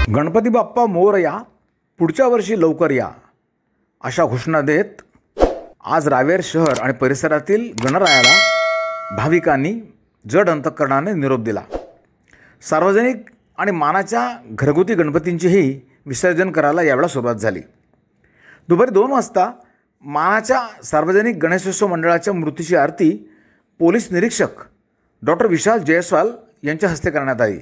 गणपती बाप्पा मोरया, पुढच्या वर्षी लवकर या अशा घोषणा देत आज रावेर शहर आणि परिसरातील गणरायाला भाविकांनी जड अंतःकरणाने निरोप दिला। सार्वजनिक आणि मानाच्या घरगुती गणपतींचेही विसर्जन करायला यावेळी सुरुवात झाली। दुपारी 2 वाजता मानाच्या सार्वजनिक गणेशोत्सव मंडळाच्या मूर्तीची आरती पोलीस निरीक्षक डॉक्टर विशाल जयस्वाल यांच्या हस्ते करण्यात आली।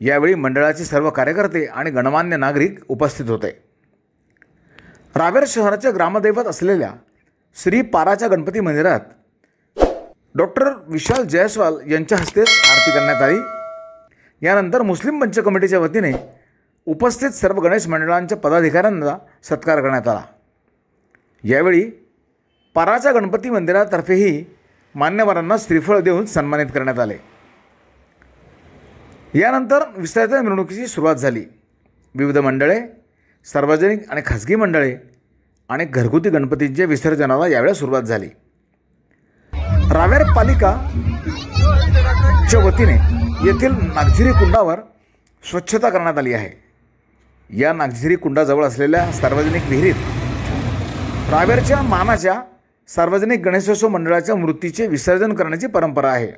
यावेळी मंडळाचे सर्व कार्यकर्ते आणि गणमान्य नागरिक उपस्थित होते। रावेर शहराचे ग्रामदैवत असलेल्या श्री पाराच्या गणपती मंदिरात डॉक्टर विशाल जयस्वाल यांच्या हस्तेच आरती करण्यात आली। यानंतर मुस्लिम पंच कमिटीच्या वतीने उपस्थित सर्व गणेश मंडळांच्या पदाधिकाऱ्यांना सत्कार करण्यात आला। यावेळी पाराच्या गणपती मंदिरातर्फेही मान्यवरांना श्रीफळ देऊन सन्मानित करण्यात आले। यानंतर विसर्जन मिरवणुकीची सुरुवात झाली। विविध मंडळे, सार्वजनिक आणि खासगी मंडळे आणि घरगुती गणपतींच्या विसर्जनाला यावेळी सुरुवात झाली। रावेर पालिकाच्या वतीने येथील नागझिरी कुंडावर स्वच्छता करण्यात आली आहे। या नागझिरी कुंडाजवळ असलेल्या सार्वजनिक विहिरीत रावेरच्या मानाच्या सार्वजनिक गणेशोत्सव मंडळाच्या मूर्तीचे विसर्जन करण्याची परंपरा आहे।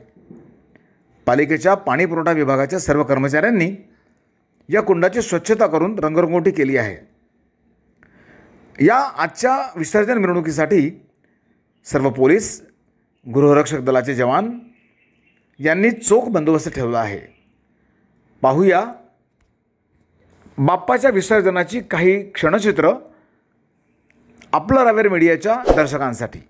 पालिकेच्या पाणी पुरवठा विभागाच्या सर्व कर्मचाऱ्यांनी या कुंडाची स्वच्छता करून रंगरंगोटी केली आहे। या आजच्या विसर्जन मिरवणुकीसाठी सर्व पोलीस, गृहरक्षक दलाचे जवान यांनी चोख बंदोबस्त ठेवला आहे। पाहूया बाप्पाच्या विसर्जनाची काही क्षणचित्र आपलं रावेर मीडियाच्या दर्शकांसाठी।